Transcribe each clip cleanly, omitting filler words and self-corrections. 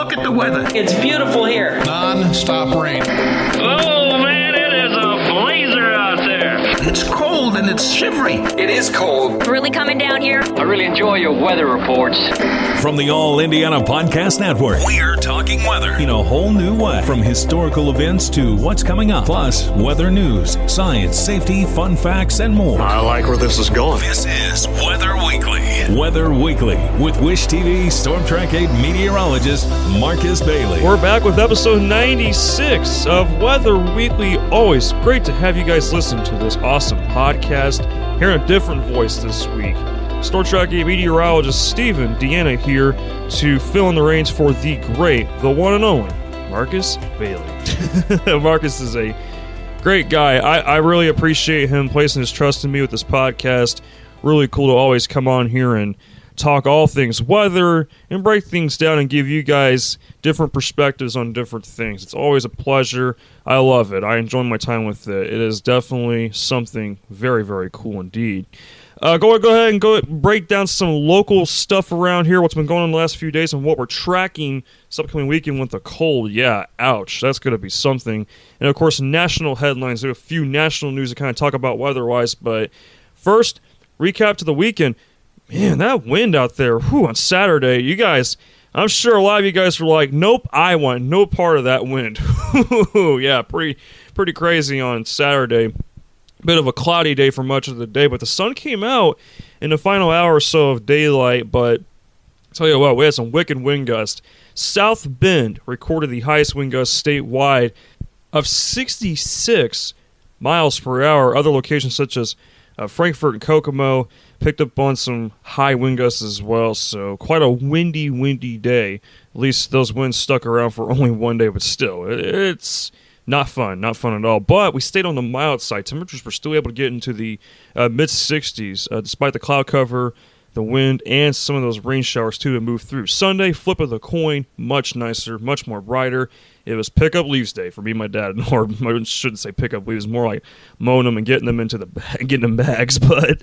Look at the weather. It's beautiful here. Non-stop rain. Oh, man, it is a blazer out there. It's cold and it's shivery. It is cold. Really coming down here. I really enjoy your weather reports. From the All Indiana Podcast Network, we're talking weather in a whole new way. From historical events to what's coming up, plus weather news, science, safety, fun facts, and more. I like where this is going. This is Weather Weekly. Weather Weekly with Wish TV Storm Track 8 meteorologist Marcus Bailey. We're back with episode 96 of Weather Weekly. Always great to have you guys listen to this awesome podcast. Hearing a different voice this week. Storm Track 8 meteorologist Steven Diana here to fill in the reins for the great, the one and only Marcus Bailey. Marcus is a great guy. I really appreciate him placing his trust in me with this podcast. Really cool to always come on here and talk all things weather and break things down and give you guys different perspectives on different things. It's always a pleasure. I love it. I enjoy my time with it. It is definitely something very, very cool indeed. Go ahead and break down some local stuff around here, what's been going on the last few days, and what we're tracking this upcoming weekend with the cold. Yeah, ouch. That's going to be something. And, of course, national headlines. There are a few national news to kind of talk about weather-wise, but first, recap to the weekend. Man, that wind out there, on Saturday, you guys, I'm sure a lot of you guys were like, nope, I want no part of that wind. Yeah, pretty crazy on Saturday. Bit of a cloudy day for much of the day, but the sun came out in the final hour or so of daylight. But I'll tell you what, we had some wicked wind gusts. South Bend recorded the highest wind gust statewide of 66 miles per hour. Other locations such as Frankfort and Kokomo picked up on some high wind gusts as well. So quite a windy day. At least those winds stuck around for only one day, but still, it's not fun at all. But we stayed on the mild side. Temperatures were still able to get into the mid-60s, despite the cloud cover, the wind, and some of those rain showers, too, that moved through. Sunday, flip of the coin, much nicer, much more brighter. It was pick-up leaves day for me and my dad. Or I shouldn't say pick-up leaves, more like mowing them and getting them into getting them bags. But,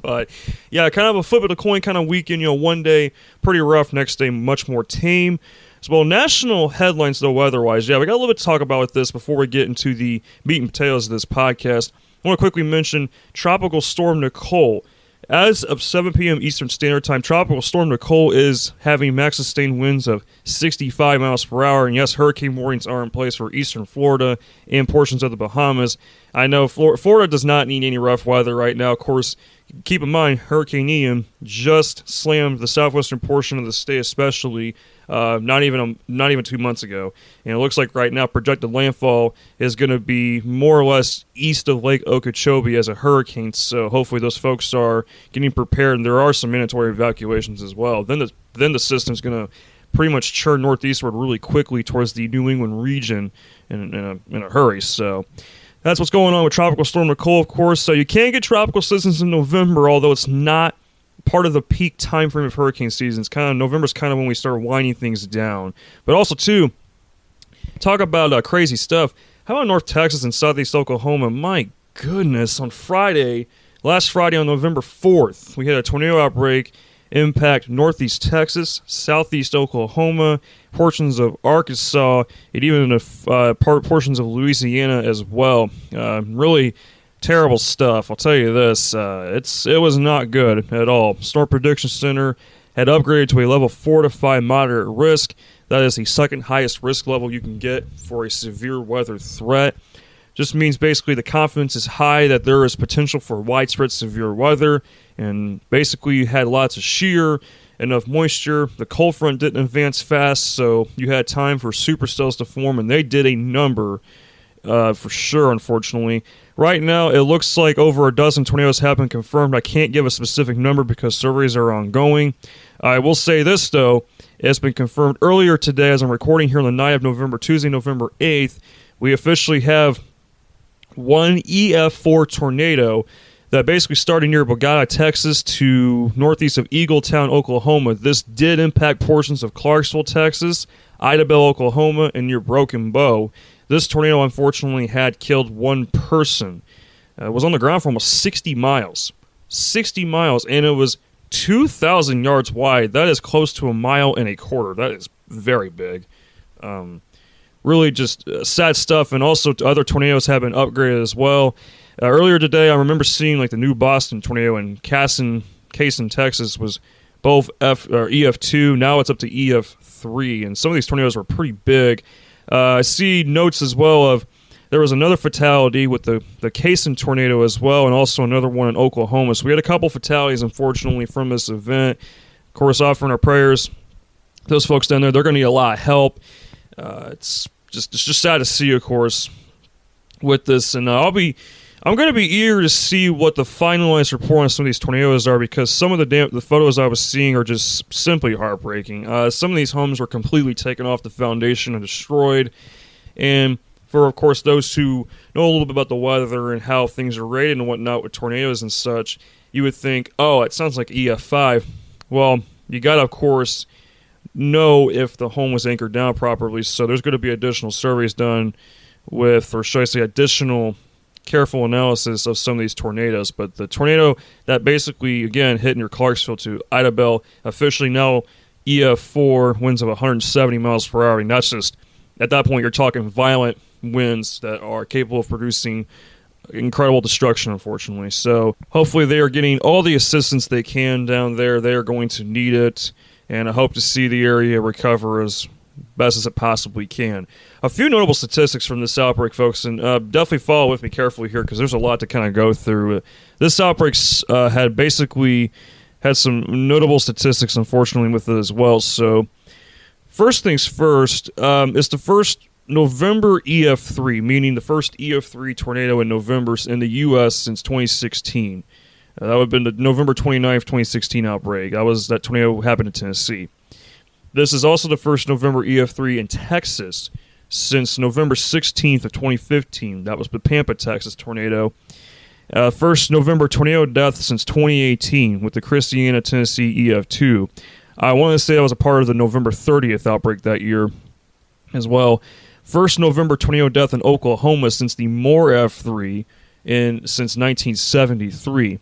but yeah, kind of a flip of the coin kind of weekend. One day, pretty rough. Next day, much more tame. So, well, national headlines, though, weather-wise. Yeah, we got a little bit to talk about with this before we get into the meat and potatoes of this podcast. I want to quickly mention Tropical Storm Nicole. As of 7 p.m. Eastern Standard Time, Tropical Storm Nicole is having max sustained winds of 65 miles per hour. And yes, hurricane warnings are in place for eastern Florida and portions of the Bahamas. I know Florida does not need any rough weather right now. Of course, keep in mind, Hurricane Ian just slammed the southwestern portion of the state, especially not even 2 months ago. And it looks like right now projected landfall is going to be more or less east of Lake Okeechobee as a hurricane. So hopefully those folks are getting prepared, and there are some mandatory evacuations as well. Then the system's going to pretty much churn northeastward really quickly towards the New England region in a hurry. So that's what's going on with Tropical Storm Nicole, of course. So you can get tropical systems in November, although it's not part of the peak time frame of hurricane season. November's kind of when we start winding things down. But also, too, talk about crazy stuff. How about North Texas and Southeast Oklahoma? My goodness, last Friday on November 4th, we had a tornado outbreak impact Northeast Texas, Southeast Oklahoma, portions of Arkansas, and even portions of Louisiana as well. Really terrible stuff. I'll tell you this, it was not good at all. Storm Prediction Center had upgraded to a level 4 to 5 moderate risk. That is the second highest risk level you can get for a severe weather threat. Just means basically the confidence is high that there is potential for widespread severe weather, and basically you had lots of shear, enough moisture. The cold front didn't advance fast, so you had time for supercells to form, and they did a number for sure, unfortunately. Right now, it looks like over a dozen tornadoes have been confirmed. I can't give a specific number because surveys are ongoing. I will say this, though. It's been confirmed earlier today as I'm recording here on the night of Tuesday, November 8th. We officially have one EF4 tornado that basically started near Bogota, Texas to northeast of Eagletown, Oklahoma. This did impact portions of Clarksville, Texas, Idabel, Oklahoma, and near Broken Bow. This tornado, unfortunately, had killed one person. It was on the ground for almost 60 miles. 60 miles, and it was 2,000 yards wide. That is close to a mile and a quarter. That is very big. Really just sad stuff, and also other tornadoes have been upgraded as well. Earlier today, I remember seeing like the new Boston tornado in Cason, Texas was both EF2. Now it's up to EF3, and some of these tornadoes were pretty big. I see notes as well of there was another fatality with the Cason tornado as well, and also another one in Oklahoma. So we had a couple fatalities, unfortunately, from this event. Of course, offering our prayers. Those folks down there, they're going to need a lot of help. It's just sad to see, of course, with this, and I'm going to be eager to see what the finalized report on some of these tornadoes are, because some of the photos I was seeing are just simply heartbreaking. Some of these homes were completely taken off the foundation and destroyed, and for, of course, those who know a little bit about the weather and how things are rated and whatnot with tornadoes and such, you would think, oh, it sounds like EF5. Well, you got to, of course, know if the home was anchored down properly, so there's going to be additional surveys done with, or should I say, additional careful analysis of some of these tornadoes. But the tornado that basically, again, hit near Clarksville to Idabel, officially now EF4, winds of 170 miles per hour. And that's just, at that point, you're talking violent winds that are capable of producing incredible destruction, unfortunately. So hopefully they are getting all the assistance they can down there. They are going to need it, and I hope to see the area recover as best as it possibly can. A few notable statistics from this outbreak, folks, and definitely follow with me carefully here, because there's a lot to kind of go through. This outbreak had some notable statistics, unfortunately, with it as well. So first things first, it's the first November EF3, meaning the first EF3 tornado in November in the U.S. since 2016. That would have been the November 29th, 2016 outbreak. That tornado happened in Tennessee. This is also the first November EF3 in Texas since November 16th of 2015. That was the Pampa, Texas tornado. First November tornado death since 2018 with the Christiana, Tennessee EF2. I want to say I was a part of the November 30th outbreak that year as well. First November tornado death in Oklahoma since the Moore F3 since 1973.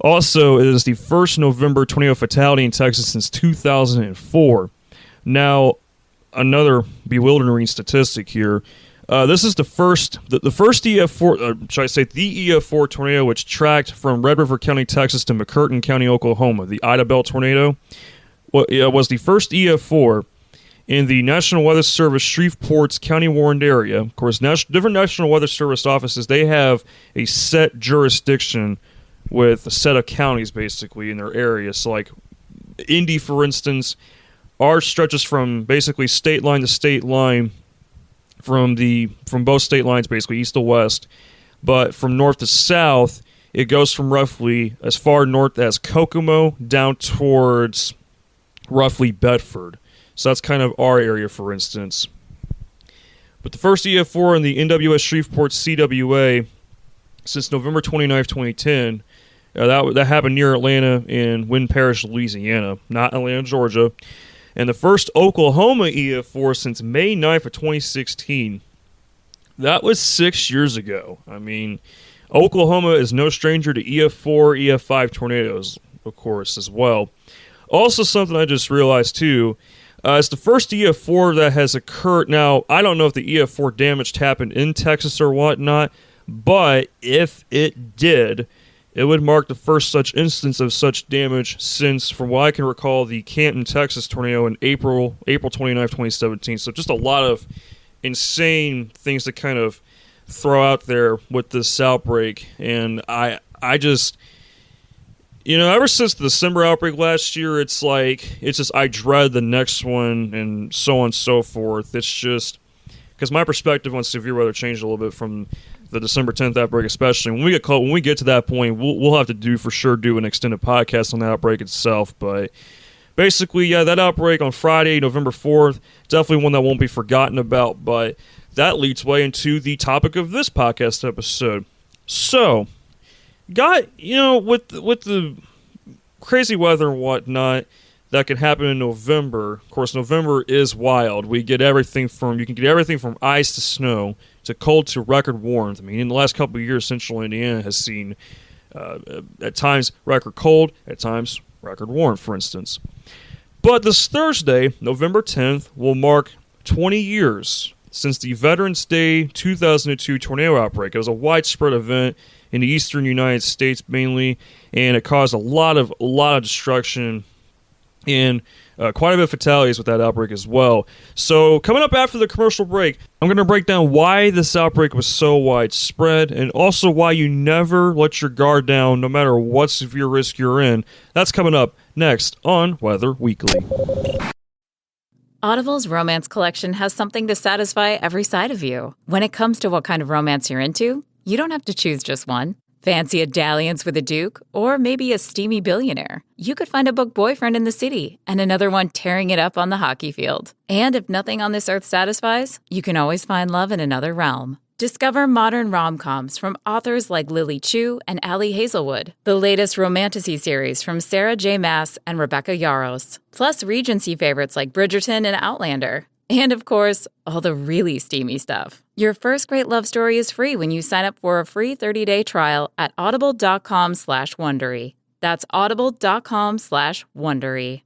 Also, it is the first November tornado fatality in Texas since 2004. Now, another bewildering statistic here. This is the first EF4, should I say the EF4 tornado, which tracked from Red River County, Texas to McCurtain County, Oklahoma. The Idabel tornado was the first EF4 in the National Weather Service Shreveport's County Warren area. Of course, different National Weather Service offices, they have a set jurisdiction with a set of counties, basically, in their area. So, like, Indy, for instance, ours stretches from basically state line to state line, from both state lines, basically, east to west. But from north to south, it goes from roughly as far north as Kokomo down towards roughly Bedford. So that's kind of our area, for instance. But the first EF4 in the NWS Shreveport CWA since November 29th, 2010, that happened near Atlanta in Wynn Parish, Louisiana, not Atlanta, Georgia. And the first Oklahoma EF4 since May 9th of 2016. That was 6 years ago. I mean, Oklahoma is no stranger to EF4, EF5 tornadoes, of course, as well. Also, something I just realized, too, it's the first EF4 that has occurred. Now, I don't know if the EF4 damage happened in Texas or whatnot, but if it did, it would mark the first such instance of such damage since, from what I can recall, the Canton, Texas tornado in April 29, 2017. So just a lot of insane things to kind of throw out there with this outbreak. And I just, ever since the December outbreak last year, it's just I dread the next one and so on and so forth. It's just, because my perspective on severe weather changed a little bit from the December 10th outbreak, especially. When we get to that point, we'll have to do an extended podcast on the outbreak itself. But basically, yeah, that outbreak on Friday, November 4th, definitely one that won't be forgotten about. But that leads way into the topic of this podcast episode. So, with the crazy weather and whatnot that can happen in November. Of course, November is wild. You can get everything from ice to snow to cold to record warmth. I mean, in the last couple of years, Central Indiana has seen at times record cold, at times record warm, for instance. But this Thursday, November 10th, will mark 20 years since the Veterans Day 2002 tornado outbreak. It was a widespread event in the eastern United States mainly, and it caused a lot of destruction and quite a bit of fatalities with that outbreak as well. So coming up after the commercial break, I'm going to break down why this outbreak was so widespread and also why you never let your guard down no matter what severe risk you're in. That's coming up next on Weather Weekly. Audible's romance collection has something to satisfy every side of you. When it comes to what kind of romance you're into, you don't have to choose just one. Fancy a dalliance with a duke, or maybe a steamy billionaire. You could find a book boyfriend in the city and another one tearing it up on the hockey field. And if nothing on this earth satisfies, you can always find love in another realm. Discover modern rom-coms from authors like Lily Chu and Ali Hazelwood, the latest romantasy series from Sarah J. Maas and Rebecca Yarros, plus Regency favorites like Bridgerton and Outlander. And of course, all the really steamy stuff. Your first great love story is free when you sign up for a free 30-day trial at audible.com/Wondery. That's audible.com/Wondery.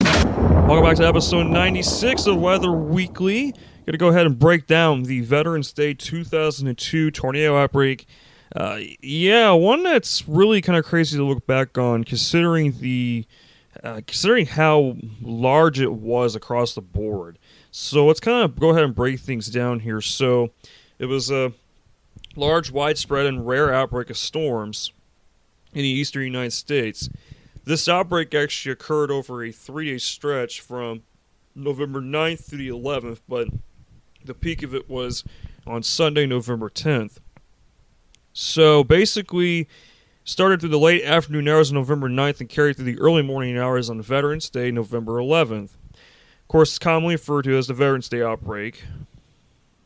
Welcome back to episode 96 of Weather Weekly. Going to go ahead and break down the Veterans Day 2002 tornado outbreak. One that's really kind of crazy to look back on, considering how large it was across the board. So let's kind of go ahead and break things down here. So it was a large, widespread, and rare outbreak of storms in the eastern United States. This outbreak actually occurred over a 3-day stretch from November 9th through the 11th, but the peak of it was on Sunday, November 10th. So basically, started through the late afternoon hours of November 9th and carried through the early morning hours on Veterans Day, November 11th. Of course, it's commonly referred to as the Veterans Day outbreak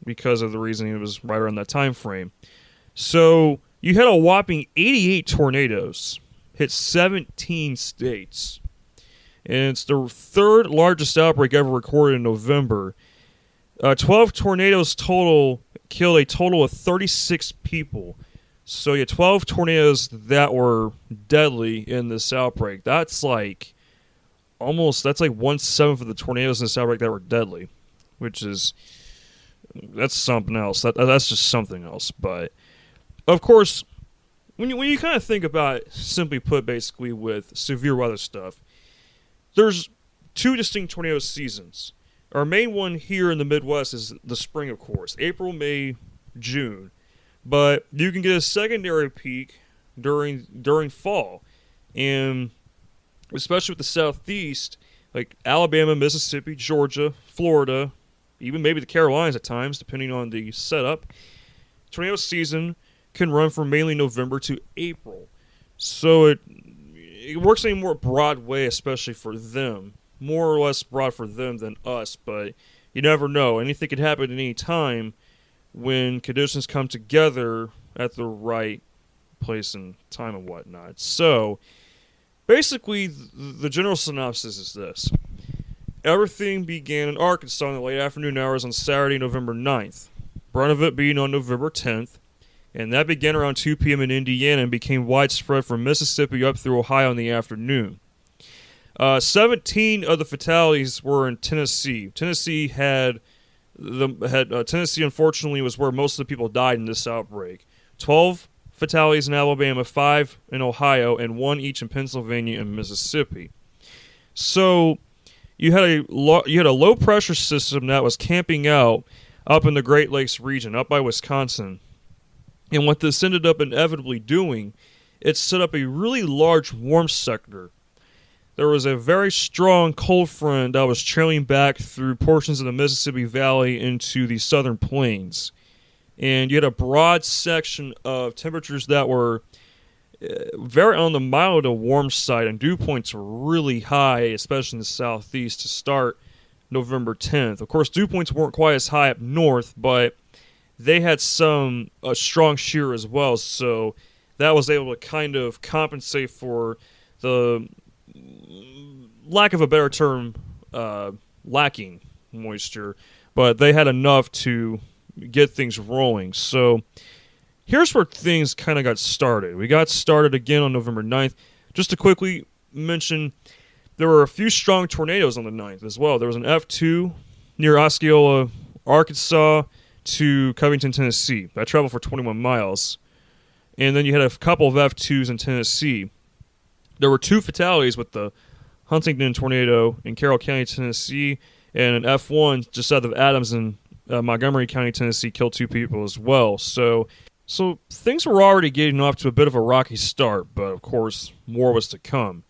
because of the reason it was right around that time frame. So you had a whopping 88 tornadoes hit 17 states. And it's the third largest outbreak ever recorded in November. 12 tornadoes total killed a total of 36 people. So you had 12 tornadoes that were deadly in this outbreak. That's like 1/7 of the tornadoes in this outbreak that were deadly, that's something else. That's just something else. But of course, when you kind of think about it, simply put, basically with severe weather stuff, there's two distinct tornado seasons. Our main one here in the Midwest is the spring, of course, April, May, June. But you can get a secondary peak during fall, and especially with the Southeast, like Alabama, Mississippi, Georgia, Florida, even maybe the Carolinas at times, depending on the setup. Tornado season can run from mainly November to April, so it works in a more broad way, especially for them, more or less broad for them than us. But you never know; anything could happen at any time when conditions come together at the right place and time and whatnot. So, basically, the general synopsis is this. Everything began in Arkansas in the late afternoon hours on Saturday, November 9th. Brunt of it being on November 10th. And that began around 2 p.m. in Indiana and became widespread from Mississippi up through Ohio in the afternoon. 17 of the fatalities were in Tennessee. Tennessee unfortunately was where most of the people died in this outbreak. 12 fatalities in Alabama, 5 in Ohio, and 1 each in Pennsylvania and Mississippi. So you had a low pressure system that was camping out up in the Great Lakes region, up by Wisconsin. And what this ended up inevitably doing, it set up a really large warm sector. There was a very strong cold front that was trailing back through portions of the Mississippi Valley into the southern plains. And you had a broad section of temperatures that were very on the mild to warm side, and dew points were really high, especially in the southeast, to start November 10th. Of course, dew points weren't quite as high up north, but they had some strong shear as well, so that was able to kind of compensate for the lack of a better term, lacking moisture, but they had enough to get things rolling. So here's where things kind of got started. We got started again on November 9th. Just to quickly mention, there were a few strong tornadoes on the 9th as well. There was an F2 near Osceola, Arkansas to Covington, Tennessee. That traveled for 21 miles. And then you had a couple of F2s in Tennessee. There were 2 fatalities with the Huntington tornado in Carroll County, Tennessee, and an F1 just south of Adams in Montgomery County, Tennessee, killed 2 people as well. So things were already getting off to a bit of a rocky start, but of course, more was to come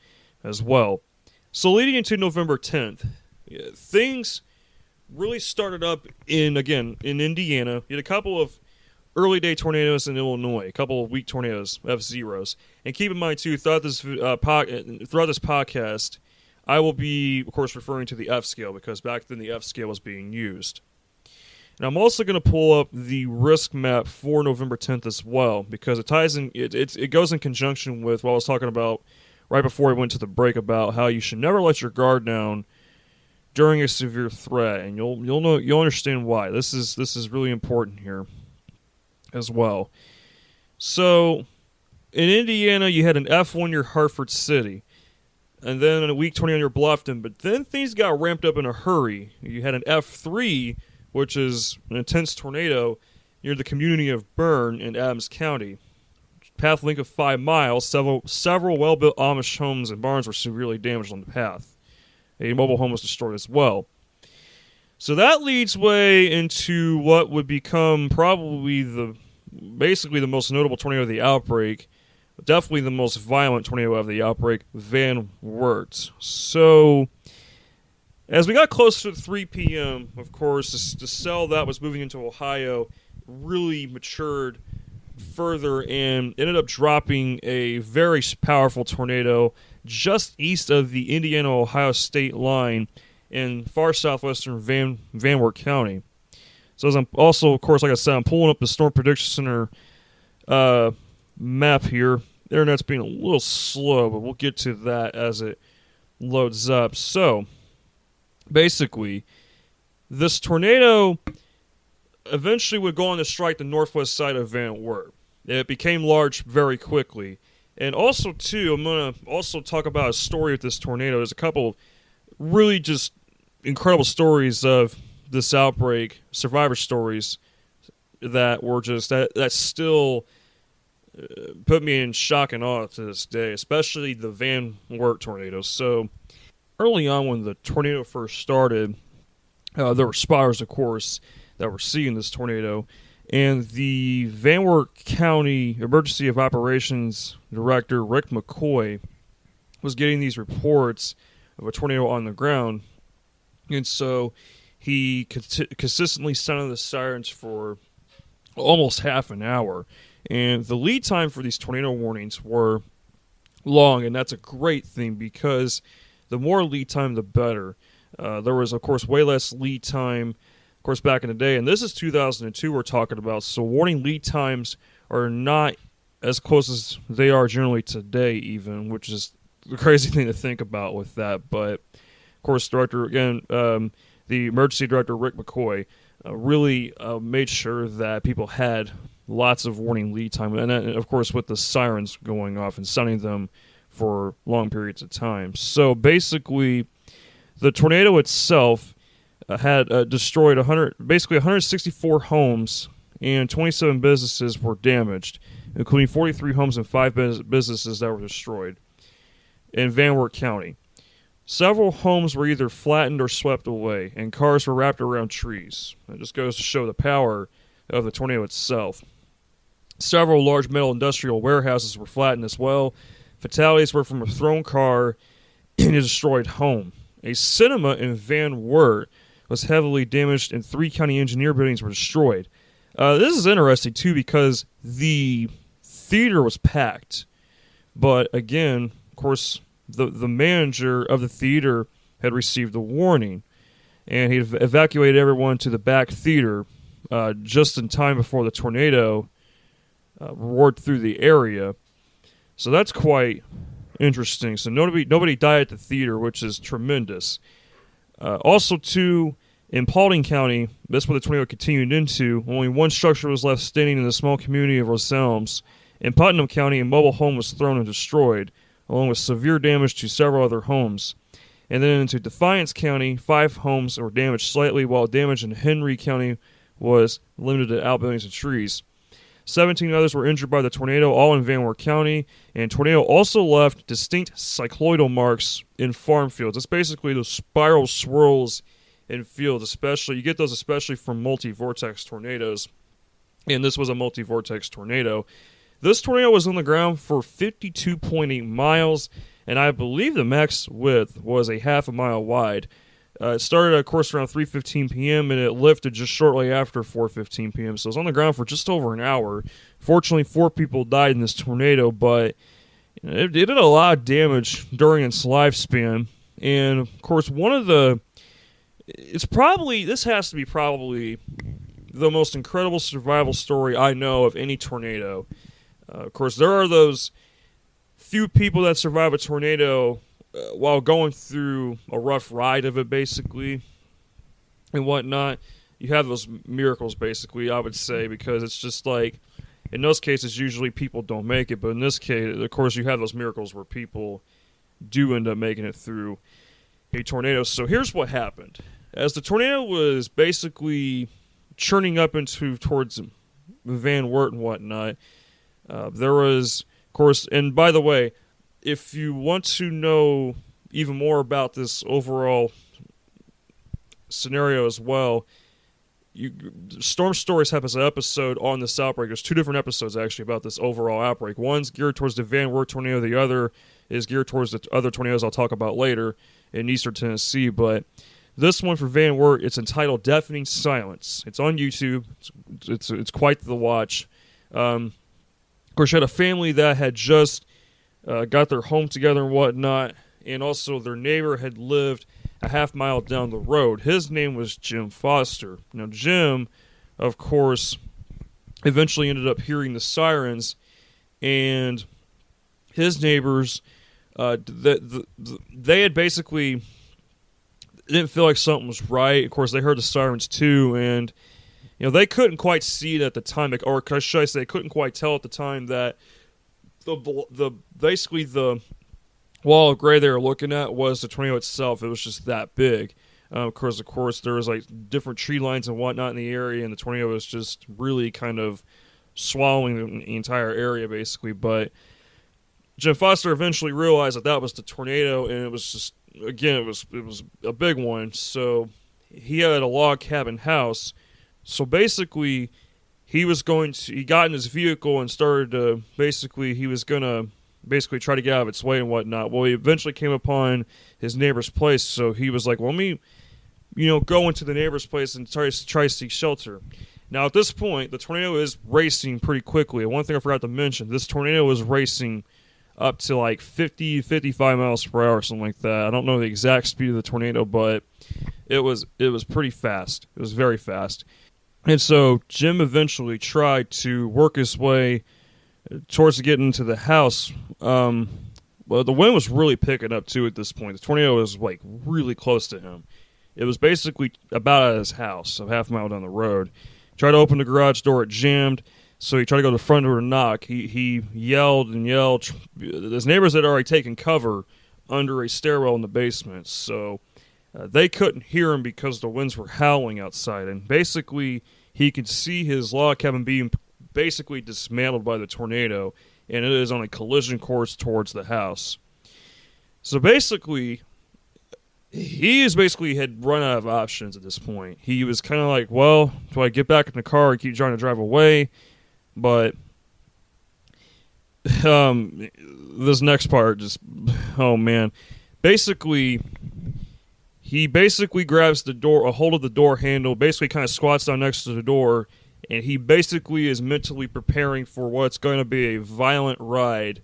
as well. So leading into November 10th, things really started up in Indiana. You had a couple of early day tornadoes in Illinois, a couple of weak tornadoes, F-zeros. And keep in mind, too, throughout this podcast, I will be, of course, referring to the F scale because back then the F scale was being used. And I'm also going to pull up the risk map for November 10th as well because it ties in. It goes in conjunction with what I was talking about right before we went to the break about how you should never let your guard down during a severe threat, and you'll understand why. This is really important here as well. So in Indiana, you had an F1 near Hartford City, and then a weak tornado near Bluffton. But then things got ramped up in a hurry. You had an F3, which is an intense tornado near the community of Bern in Adams County. Path length of 5 miles. Several well-built Amish homes and barns were severely damaged on the path. A mobile home was destroyed as well. So that leads way into what would become probably basically the most notable tornado of the outbreak. Definitely the most violent tornado of the outbreak, Van Wert. So as we got closer to 3 p.m., of course, the cell that was moving into Ohio really matured further and ended up dropping a very powerful tornado just east of the Indiana-Ohio state line in far southwestern Van Wert County. So as I'm also, of course, like I said, I'm pulling up the Storm Prediction Center map here. The internet's being a little slow, but we'll get to that as it loads up. So basically, this tornado eventually would go on to strike the northwest side of Van Wert. It became large very quickly. And also, too, I'm going to also talk about a story with this tornado. There's a couple really just incredible stories of this outbreak, survivor stories, that were just, that still put me in shock and awe to this day, especially the Van Wert tornado. So early on when the tornado first started, there were spotters, of course, that were seeing this tornado. And the Van Wert County Emergency of Operations Director, Rick McCoy, was getting these reports of a tornado on the ground. And so he consistently sounded the sirens for almost half an hour. And the lead time for these tornado warnings were long, and that's a great thing because the more lead time, the better. There was, of course, way less lead time, of course, back in the day. And this is 2002 we're talking about, so warning lead times are not as close as they are generally today even, which is the crazy thing to think about with that. But, of course, the emergency director, Rick McCoy, really made sure that people had lots of warning lead time. And, of course, with the sirens going off and sounding them for long periods of time. So, basically, the tornado itself had destroyed 164 homes, and 27 businesses were damaged, including 43 homes and 5 businesses that were destroyed in Van Wert County. Several homes were either flattened or swept away, and cars were wrapped around trees. It just goes to show the power of the tornado itself. Several large metal industrial warehouses were flattened as well. Fatalities were from a thrown car and a destroyed home. A cinema in Van Wert was heavily damaged, and 3 county engineer buildings were destroyed. This is interesting, too, because the theater was packed. But, again, of course, the manager of the theater had received a warning, and he evacuated everyone to the back theater just in time before the tornado roared through the area. So that's quite interesting. So nobody died at the theater, which is tremendous. Also, too, in Paulding County, that's where the tornado continued into, only one structure was left standing in the small community of Roselms. In Putnam County, a mobile home was thrown and destroyed, along with severe damage to several other homes. And then into Defiance County, 5 homes were damaged slightly, while damage in Henry County was limited to outbuildings and trees. 17 others were injured by the tornado, all in Van Wert County, and tornado also left distinct cycloidal marks in farm fields. It's basically those spiral swirls in fields, especially. You get those especially from multi-vortex tornadoes, and this was a multi-vortex tornado. This tornado was on the ground for 52.8 miles, and I believe the max width was a half a mile wide. It started, of course, around 3:15 p.m., and it lifted just shortly after 4:15 p.m., so it was on the ground for just over an hour. Fortunately, 4 people died in this tornado, but it did a lot of damage during its lifespan. And, of course, this has to be probably the most incredible survival story I know of any tornado. Of course, there are those few people that survive a tornado while going through a rough ride of it, basically, and whatnot. You have those miracles, basically, I would say, because it's just like, in those cases, usually people don't make it, but in this case, of course, you have those miracles where people do end up making it through a tornado. So here's what happened. As the tornado was basically churning up towards Van Wert and whatnot, there was, of course, and by the way, if you want to know even more about this overall scenario as well, Storm Stories has an episode on this outbreak. There's 2 different episodes, actually, about this overall outbreak. One's geared towards the Van Wert tornado. The other is geared towards the other tornadoes I'll talk about later in eastern Tennessee. But this one for Van Wert, it's entitled Deafening Silence. It's on YouTube. It's quite the watch. Of course, you had a family that had just got their home together and whatnot, and also their neighbor had lived a half mile down the road. His name was Jim Foster. Now, Jim, of course, eventually ended up hearing the sirens, and his neighbors, they had basically didn't feel like something was right. Of course, they heard the sirens too, and they couldn't quite see it at the time, or should I say, they couldn't quite tell at the time that basically the wall of gray they were looking at was the tornado itself. It was just that big. Of course, there was like different tree lines and whatnot in the area, and the tornado was just really kind of swallowing the entire area, basically. But Jim Foster eventually realized that was the tornado, and it was just, again, it was a big one. So he had a log cabin house. So basically, he got in his vehicle and started to he was going to try to get out of its way and whatnot. Well, he eventually came upon his neighbor's place, so he was like, well, let me, go into the neighbor's place and try to seek shelter. Now, at this point, the tornado is racing pretty quickly. And one thing I forgot to mention, this tornado was racing up to like 50, 55 miles per hour, something like that. I don't know the exact speed of the tornado, but it was pretty fast. It was very fast. And so Jim eventually tried to work his way towards getting into the house. Well, the wind was really picking up, too, at this point. The tornado was, like, really close to him. It was basically about at his house, a half mile down the road. Tried to open the garage door, it jammed, so he tried to go to the front door to knock. He yelled and yelled. His neighbors had already taken cover under a stairwell in the basement, so they couldn't hear him because the winds were howling outside, and basically he could see his log cabin being basically dismantled by the tornado, and it is on a collision course towards the house. So basically, he had run out of options at this point. He was kind of like, well, do I get back in the car and keep trying to drive away? But this next part just, oh man. Basically, he grabs a hold of the door handle, basically kind of squats down next to the door, and he basically is mentally preparing for what's going to be a violent ride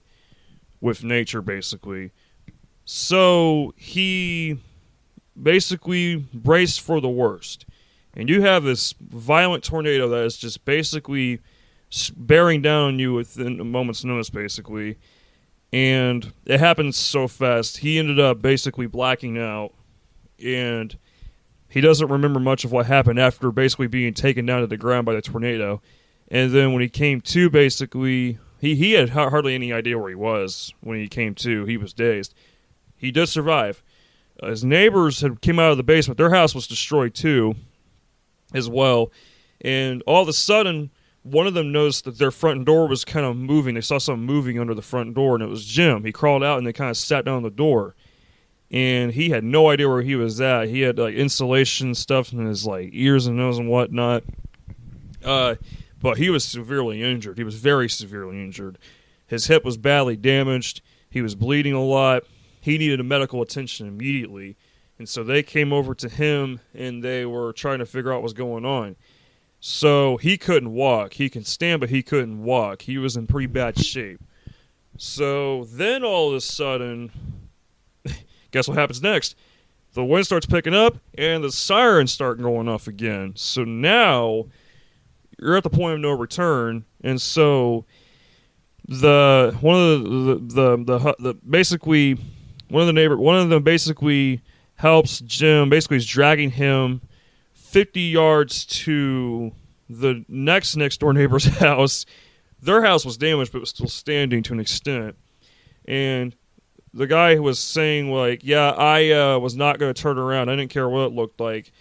with nature, basically. So he basically braced for the worst. And you have this violent tornado that is just basically bearing down on you within a moment's notice, basically. And it happened so fast. He ended up basically blacking out. And he doesn't remember much of what happened after basically being taken down to the ground by the tornado. And then when he came to, basically, he had hardly any idea where he was when he came to. He was dazed. He did survive. His neighbors had came out of the basement. Their house was destroyed too, as well. And all of a sudden, one of them noticed that their front door was kind of moving. They saw something moving under the front door, and it was Jim. He crawled out, and they kind of sat down on the door. And he had no idea where he was at. He had like insulation stuff in his like ears and nose and whatnot. But he was severely injured. He was very severely injured. His hip was badly damaged. He was bleeding a lot. He needed medical attention immediately. And so they came over to him, and they were trying to figure out what was going on. So he couldn't walk. He can stand, but he couldn't walk. He was in pretty bad shape. So then all of a sudden, guess what happens next? The wind starts picking up, and the sirens start going off again. So now you're at the point of no return, and so one of them basically helps Jim. Basically, is dragging him 50 yards to the next door neighbor's house. Their house was damaged, but was still standing to an extent. And the guy was saying, like, yeah, I was not going to turn around. I didn't care what it looked like.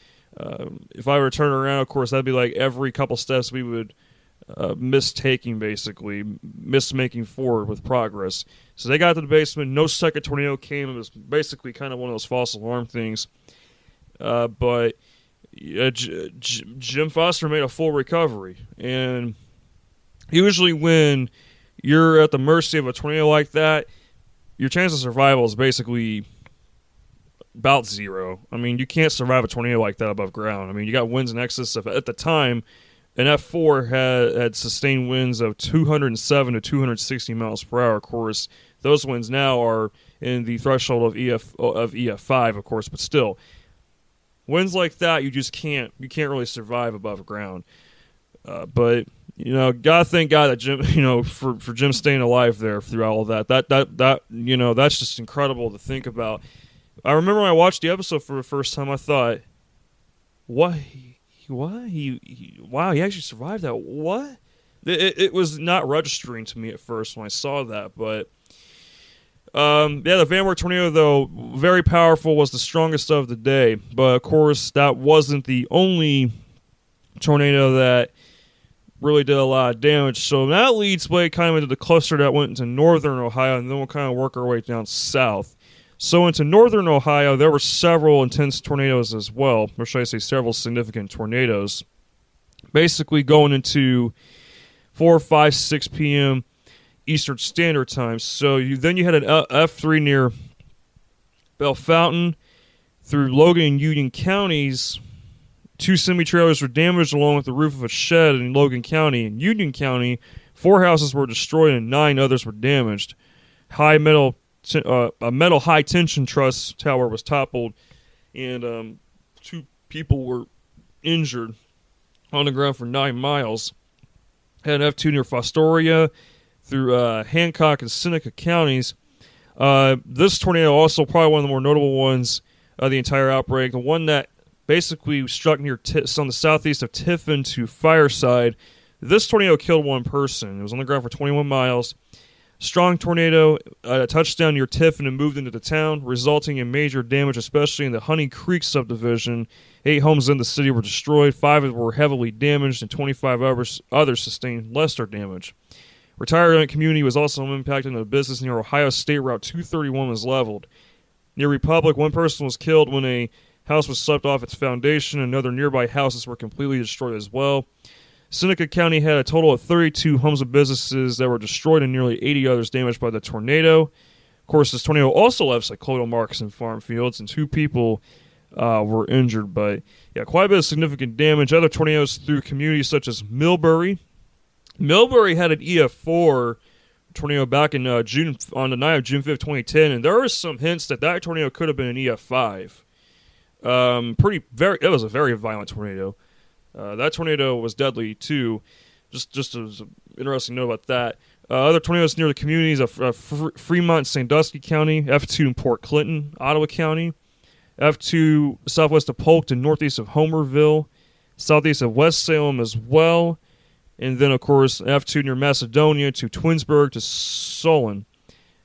If I were to turn around, of course, that'd be like every couple steps we would miss making forward with progress. So they got to the basement. No second tornado came. It was basically kind of one of those false alarm things. But Jim Foster made a full recovery. And usually when you're at the mercy of a tornado like that, your chance of survival is basically about zero. I mean, you can't survive a tornado like that above ground. I mean, you got winds in excess of, at the time, an F4 had sustained winds of 207 to 260 miles per hour. Of course, those winds now are in the threshold of EF5, of course, but still, winds like that, you can't really survive above ground. But gotta thank God that Jim, for Jim staying alive there through all of that. That's just incredible to think about. I remember when I watched the episode for the first time, I thought, what? Wow, he actually survived that. What? It was not registering to me at first when I saw that, but the Van Wert tornado, though very powerful, was the strongest of the day. But of course, that wasn't the only tornado that really did a lot of damage. So that leads way kind of into the cluster that went into northern Ohio, and then we'll kind of work our way down south. So into northern Ohio, there were several intense tornadoes as well, or should I say several significant tornadoes, basically going into 4, 5, 6 p.m. Eastern Standard Time. So you had an F3 near Bell Fountain through Logan and Union counties. 2 semi-trailers were damaged along with the roof of a shed in Logan County. In Union County, 4 houses were destroyed and 9 others were damaged. A metal high-tension truss tower was toppled, and 2 people were injured on the ground for 9 miles. Had an F2 near Fostoria through Hancock and Seneca counties. This tornado also probably one of the more notable ones of the entire outbreak. The one that basically struck near on the southeast of Tiffin to Fireside. This tornado killed 1 person. It was on the ground for 21 miles. Strong tornado touched down near Tiffin and moved into the town, resulting in major damage, especially in the Honey Creek subdivision. 8 homes in the city were destroyed, 5 were heavily damaged, and 25 others sustained lesser damage. Retirement community was also impacted, and a business near Ohio State Route 231 was leveled. Near Republic, 1 person was killed when a house was swept off its foundation, and other nearby houses were completely destroyed as well. Seneca County had a total of 32 homes and businesses that were destroyed and nearly 80 others damaged by the tornado. Of course, this tornado also left cyclonal marks in farm fields, and 2 people were injured. But yeah, quite a bit of significant damage. Other tornadoes through communities such as Millbury. Millbury had an EF4 tornado back in June, on the night of June 5th, 2010, and there are some hints that tornado could have been an EF5. It was a very violent tornado. That tornado was deadly too. Just as an interesting note about that. Other tornadoes near the communities of Fremont and Sandusky County, F2 in Port Clinton, Ottawa County, F2 southwest of Polk and northeast of Homerville, southeast of West Salem as well, and then of course F2 near Macedonia to Twinsburg to Solon.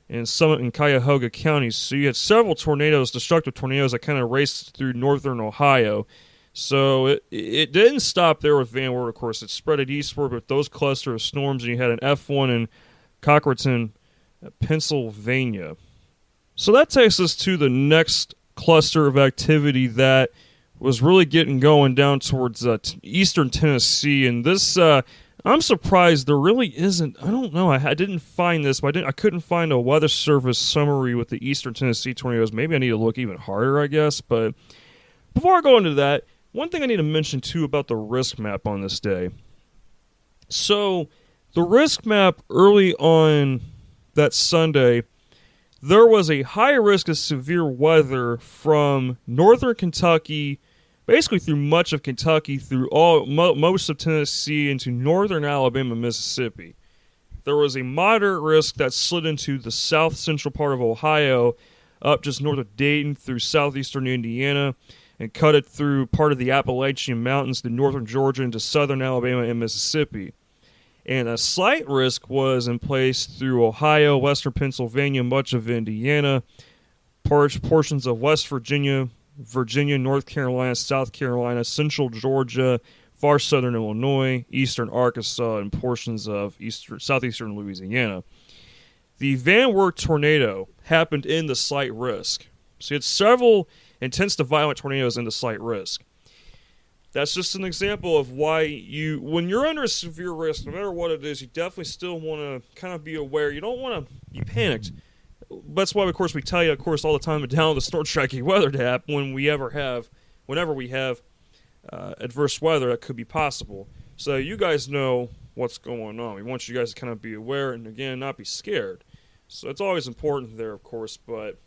and Summit and Cuyahoga counties. So you had several tornadoes, destructive tornadoes, that kind of raced through northern Ohio. So it didn't stop there with Van Wert, of course. It spread it eastward with those cluster of storms, and you had an F1 in Cochraton, Pennsylvania. So that takes us to the next cluster of activity that was really getting going down towards eastern Tennessee. And this, I'm surprised there really isn't, I don't know, I didn't find this, but I couldn't find a Weather Service summary with the eastern Tennessee tornadoes. Maybe I need to look even harder, I guess. But before I go into that, one thing I need to mention, too, about the risk map on this day. So, the risk map early on that Sunday, there was a high risk of severe weather from northern Kentucky, basically through much of Kentucky, through most of Tennessee, into northern Alabama, Mississippi. There was a moderate risk that slid into the south-central part of Ohio, up just north of Dayton through southeastern Indiana, and cut it through part of the Appalachian Mountains to northern Georgia into southern Alabama and Mississippi. And a slight risk was in place through Ohio, western Pennsylvania, much of Indiana, portions of West Virginia, North Carolina, South Carolina, central Georgia, far southern Illinois, eastern Arkansas, and portions of southeastern Louisiana. The Van Wert tornado happened in the slight risk. So you had several intense to violent tornadoes in the slight risk. That's just an example of why when you're under a severe risk, no matter what it is, you definitely still want to kind of be aware. You don't want to be panicked. That's why, of course, we tell you, of course, all the time to download the Storm Tracking Weather app whenever we have adverse weather that could be possible. So you guys know what's going on. We want you guys to kind of be aware and, again, not be scared. So it's always important there, of course, but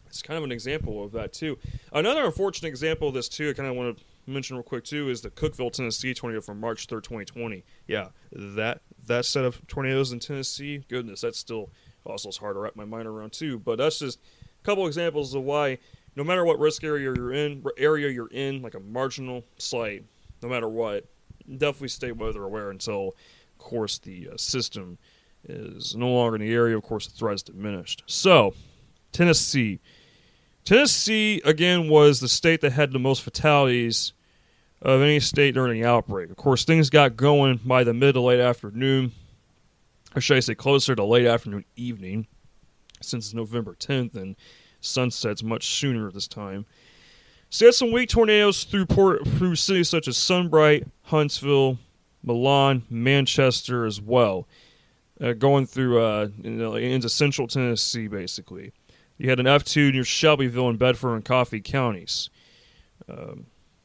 it's kind of an example of that, too. Another unfortunate example of this, too, I kind of want to mention real quick, too, is the Cookeville, Tennessee tornado from March 3rd, 2020. Yeah, that set of tornadoes in Tennessee, goodness, that's still also is hard to wrap my mind around, too. But that's just a couple examples of why, no matter what risk area you're in, like a marginal slight, no matter what, definitely stay weather aware until, of course, the system is no longer in the area. Of course, the threat is diminished. So, Tennessee, again, was the state that had the most fatalities of any state during the outbreak. Of course, things got going by the mid to late afternoon, or should I say closer to late afternoon evening, since it's November 10th and sunset's much sooner this time. So you had some weak tornadoes through cities such as Sunbright, Huntsville, Milan, Manchester as well, going through into central Tennessee, basically. You had an F2 near Shelbyville and Bedford and Coffee counties.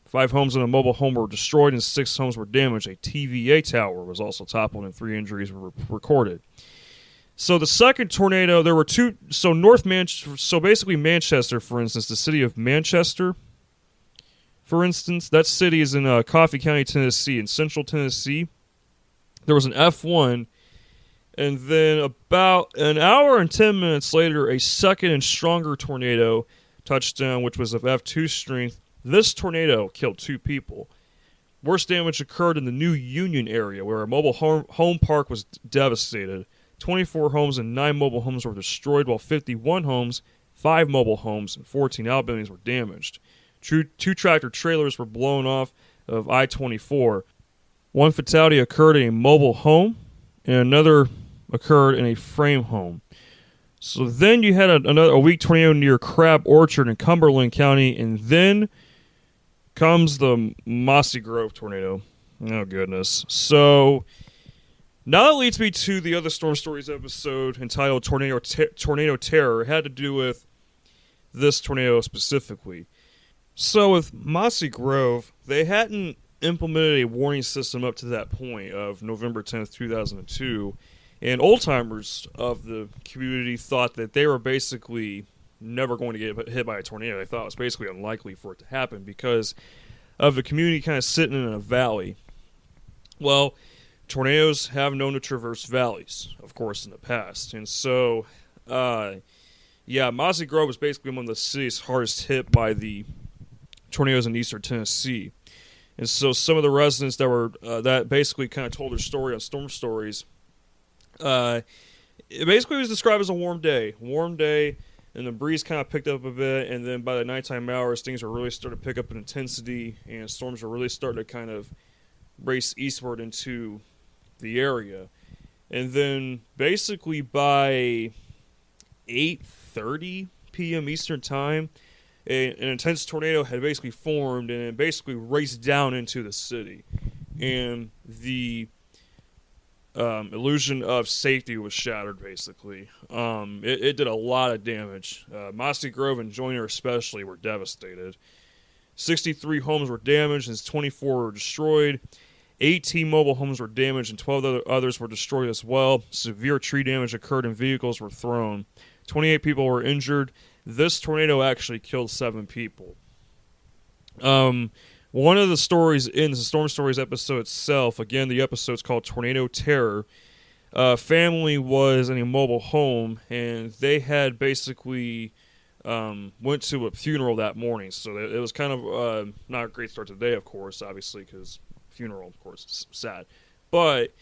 5 homes and a mobile home were destroyed and 6 homes were damaged. A TVA tower was also toppled and 3 injuries were recorded. So the second tornado, there were 2. So basically Manchester, for instance, the city of Manchester, for instance, that city is in Coffee County, Tennessee, in central Tennessee. There was an F1. And then about an hour and 10 minutes later, a second and stronger tornado touched down, which was of F2 strength. This tornado killed 2 people. Worst damage occurred in the New Union area, where a mobile home park was devastated. 24 homes and 9 mobile homes were destroyed, while 51 homes, 5 mobile homes, and 14 outbuildings were damaged. 2 tractor trailers were blown off of I-24. 1 fatality occurred in a mobile home, and another occurred in a frame home. So then you had a weak tornado near Crab Orchard in Cumberland County, and then comes the Mossy Grove tornado. Oh, goodness. So now that leads me to the other Storm Stories episode entitled Tornado Terror. It had to do with this tornado specifically. So with Mossy Grove, they hadn't implemented a warning system up to that point of November 10th, 2002. And old-timers of the community thought that they were basically never going to get hit by a tornado. They thought it was basically unlikely for it to happen because of the community kind of sitting in a valley. Well, tornadoes have known to traverse valleys, of course, in the past. And so, Mossy Grove was basically one of the cities hardest hit by the tornadoes in eastern Tennessee. And so some of the residents that basically kind of told their story on Storm Stories, It basically was described as a warm day, and the breeze kind of picked up a bit, and then by the nighttime hours, things were really starting to pick up in intensity, and storms were really starting to kind of race eastward into the area. And then basically by 8:30 p.m. Eastern Time, an intense tornado had basically formed, and it basically raced down into the city. And the illusion of safety was shattered, basically. It did a lot of damage. Mossy Grove and Joyner especially were devastated. 63 homes were damaged and 24 were destroyed. 18 mobile homes were damaged and 12 others were destroyed as well. Severe tree damage occurred and vehicles were thrown. 28 people were injured. This tornado actually killed 7 people. One of the stories in the Storm Stories episode itself, again, the episode's called Tornado Terror. Family was in a mobile home, and they had basically went to a funeral that morning. So it was kind of not a great start to the day, of course, obviously, because funeral, of course, is sad. But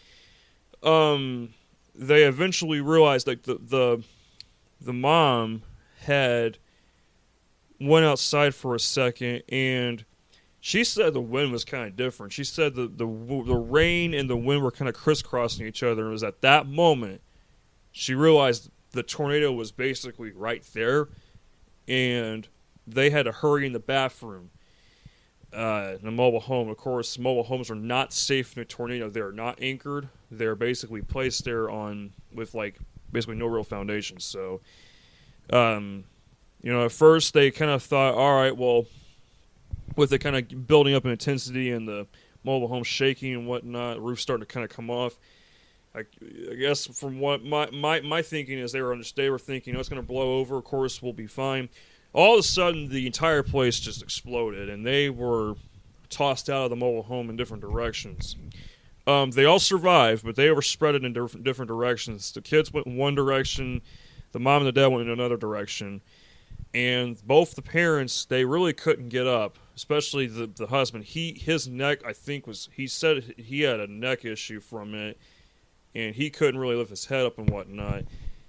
they eventually realized that the mom had went outside for a second, and she said the wind was kind of different. She said the rain and the wind were kind of crisscrossing each other. And it was at that moment she realized the tornado was basically right there, and they had to hurry in the bathroom in a mobile home. Of course, mobile homes are not safe in a tornado. They're not anchored. They're basically placed there with basically no real foundation. So, at first they kind of thought, all right, well, with it kind of building up in intensity and the mobile home shaking and whatnot, the roof starting to kind of come off. I guess from what my thinking is, they were thinking, it's going to blow over. Of course, we'll be fine. All of a sudden, the entire place just exploded, and they were tossed out of the mobile home in different directions. They all survived, but they were spread in different directions. The kids went in one direction, the mom and the dad went in another direction. And both the parents, they really couldn't get up, especially the husband. His neck, I think, he said he had a neck issue from it, and he couldn't really lift his head up and whatnot.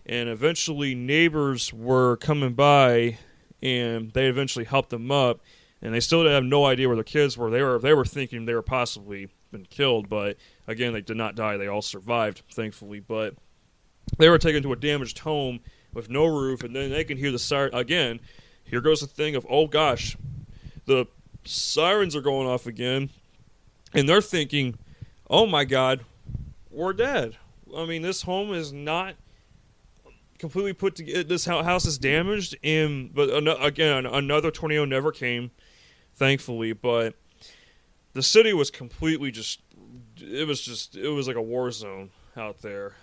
And eventually neighbors were coming by, and they eventually helped them up, and they still have no idea where the kids were. They were thinking they were possibly been killed, but again, they did not die. They all survived, thankfully. But they were taken to a damaged home with no roof, and then they can hear the siren again. Here goes the thing of, oh gosh, the sirens are going off again, and they're thinking, oh my God, we're dead. I mean, this home is not completely put together. This house is damaged, but again, another tornado never came, thankfully. But the city was completely it was like a war zone out there.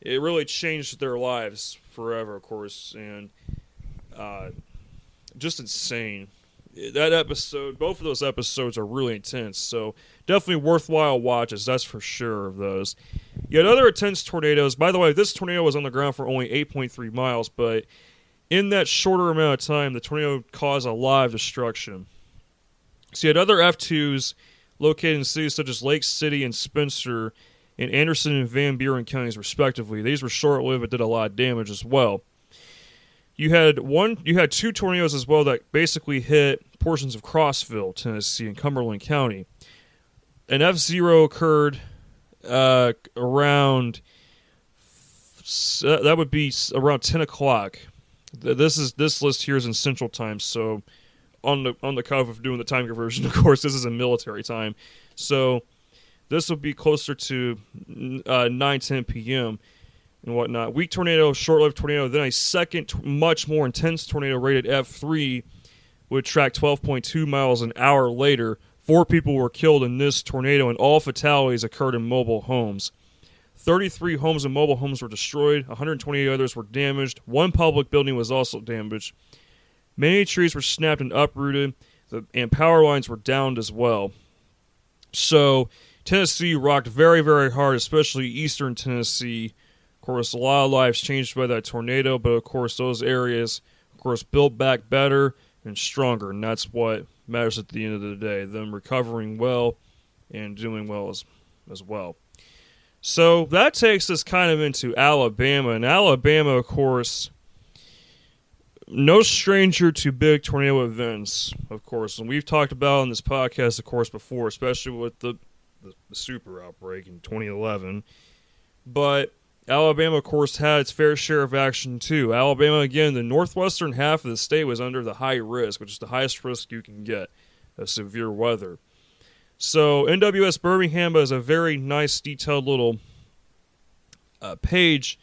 It really changed their lives forever, of course, and just insane. That episode, both of those episodes are really intense, so definitely worthwhile watches, that's for sure, of those. Yet other intense tornadoes, by the way, this tornado was on the ground for only 8.3 miles, but in that shorter amount of time, the tornado caused a lot of destruction. So you had other F2s located in cities such as Lake City and Spencer, in Anderson and Van Buren counties, respectively. These were short-lived, but did a lot of damage as well. You had two tornadoes as well that basically hit portions of Crossville, Tennessee, and Cumberland County. An F0 occurred around that would be around 10 o'clock. This list here is in Central Time, so on the cuff of doing the time conversion, of course, this is in military time. So this would be closer to 9-10 p.m. and whatnot. Weak tornado, short-lived tornado, then a second, much more intense tornado rated F3 would track 12.2 miles an hour later. 4 people were killed in this tornado, and all fatalities occurred in mobile homes. 33 homes and mobile homes were destroyed. 128 others were damaged. 1 public building was also damaged. Many trees were snapped and uprooted, and power lines were downed as well. So Tennessee rocked very, very hard, especially eastern Tennessee. Of course, a lot of lives changed by that tornado, but of course those areas, of course, built back better and stronger, and that's what matters at the end of the day, them recovering well and doing well as well. So that takes us kind of into Alabama. And Alabama, of course, no stranger to big tornado events, of course. And we've talked about on this podcast, of course, before, especially with the super outbreak in 2011. But Alabama, of course, had its fair share of action, too. Alabama, again, the northwestern half of the state was under the high risk, which is the highest risk you can get of severe weather. So NWS Birmingham has a very nice, detailed little page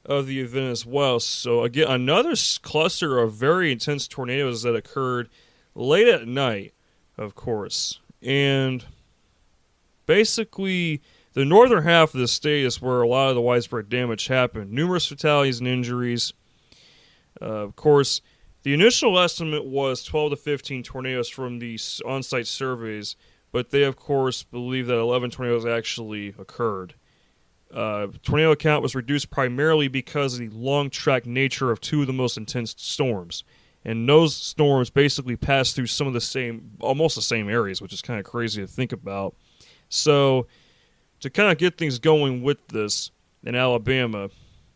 of the event as well. So, again, another cluster of very intense tornadoes that occurred late at night, of course. And basically, the northern half of the state is where a lot of the widespread damage happened. Numerous fatalities and injuries. Of course, the initial estimate was 12 to 15 tornadoes from the on-site surveys, but they, of course, believe that 11 tornadoes actually occurred. Tornado count was reduced primarily because of the long-track nature of two of the most intense storms. And those storms basically passed through almost the same areas, which is kind of crazy to think about. So, to kind of get things going with this in Alabama,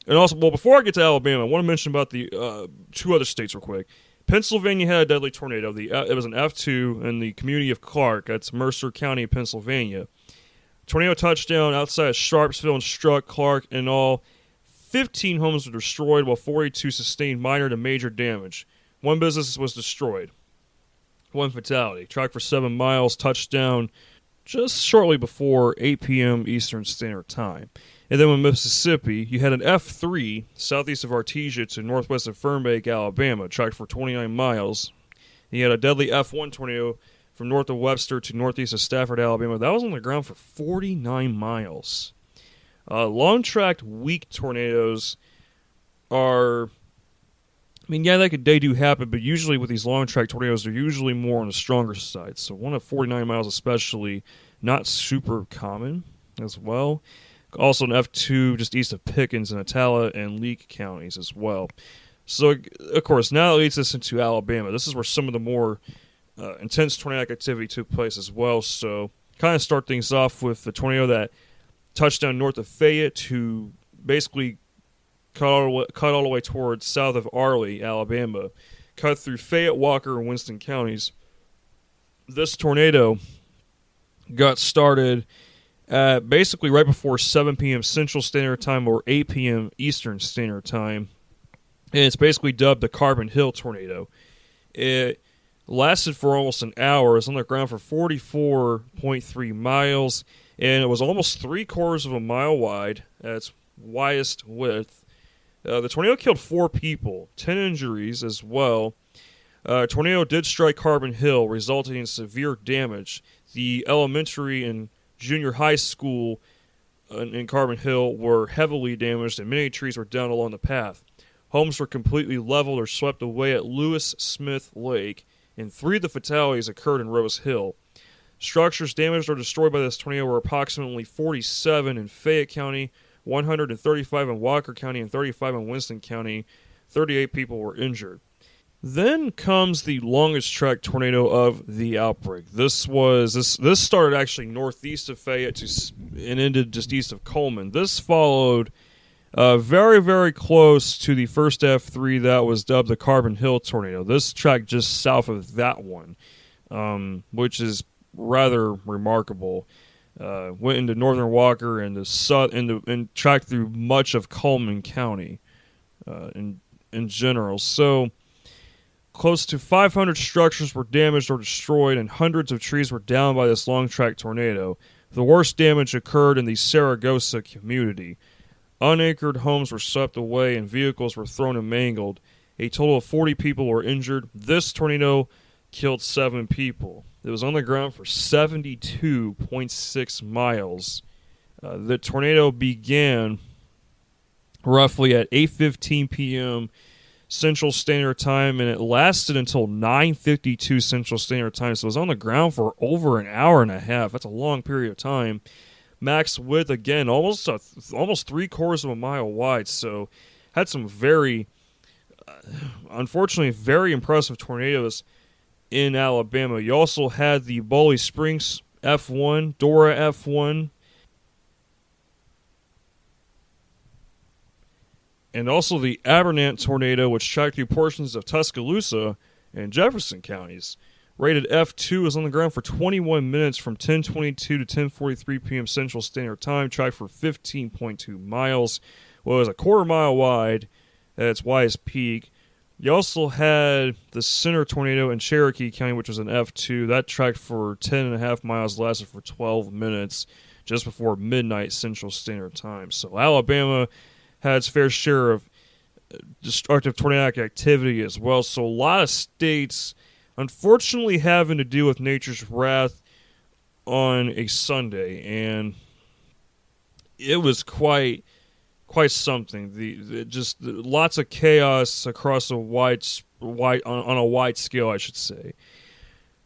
and also, well, before I get to Alabama, I want to mention about the two other states real quick. Pennsylvania had a deadly tornado. It was an F2 in the community of Clark. That's Mercer County, Pennsylvania. Tornado touchdown outside of Sharpsville and struck Clark. In all, 15 homes were destroyed, while 42 sustained minor to major damage. One business was destroyed. One fatality. Tracked for 7 miles, touchdown just shortly before 8 p.m. Eastern Standard Time. And then in Mississippi, you had an F3 southeast of Artesia to northwest of Fernbake, Alabama, tracked for 29 miles. You had a deadly F1 tornado from north of Webster to northeast of Stafford, Alabama. That was on the ground for 49 miles. Long-tracked weak tornadoes are... they do happen, but usually with these long-track tornadoes, they're usually more on the stronger side. So one at 49 miles especially, not super common as well. Also an F2 just east of Pickens and Attala and Leake counties as well. So, of course, now that leads us into Alabama. This is where some of the more intense tornadic activity took place as well. So, kind of start things off with the tornado that touched down north of Fayette to basically cut all the way towards south of Arley, Alabama. Cut through Fayette, Walker, and Winston counties. This tornado got started basically right before 7 p.m. Central Standard Time or 8 p.m. Eastern Standard Time. And it's basically dubbed the Carbon Hill Tornado. It lasted for almost an hour. It was on the ground for 44.3 miles. And it was almost 3/4 of a mile wide at its widest width. The tornado killed 4 people, 10 injuries as well. Tornado did strike Carbon Hill, resulting in severe damage. The elementary and junior high school in Carbon Hill were heavily damaged, and many trees were down along the path. Homes were completely leveled or swept away at Lewis Smith Lake, and 3 of the fatalities occurred in Rose Hill. Structures damaged or destroyed by this tornado were approximately 47 in Fayette County, 135 in Walker County, and 35 in Winston County. 38 people were injured. Then comes the longest track tornado of the outbreak. This started actually northeast of Fayette and ended just east of Coleman. This followed very, very close to the first F3 that was dubbed the Carbon Hill tornado. This tracked just south of that one, which is rather remarkable. Went into northern Walker and and tracked through much of Coleman County in general. So close to 500 structures were damaged or destroyed, and hundreds of trees were down by this long-track tornado. The worst damage occurred in the Saragossa community. Unanchored homes were swept away, and vehicles were thrown and mangled. A total of 40 people were injured. This tornado killed 7 people. It was on the ground for 72.6 miles. The tornado began roughly at 8:15 p.m. Central Standard Time, and it lasted until 9:52 Central Standard Time. So it was on the ground for over an hour and a half. That's a long period of time. Max width, again, almost 3/4 of a mile wide. So had some very, unfortunately, very impressive tornadoes in Alabama. You also had the Boley Springs F1, Dora F1, and also the Abernant tornado, which tracked through portions of Tuscaloosa and Jefferson counties. Rated F2, is on the ground for 21 minutes from 10:22 to 10:43 p.m. Central Standard Time, tracked for 15.2 miles, was a quarter mile wide at its widest peak. You also had the Center tornado in Cherokee County, which was an F2. That tracked for 10.5 miles, lasted for 12 minutes, just before midnight Central Standard Time. So Alabama had its fair share of destructive tornadic activity as well. So a lot of states, unfortunately, having to deal with nature's wrath on a Sunday, and it was quite something. Just lots of chaos across on a wide scale, I should say.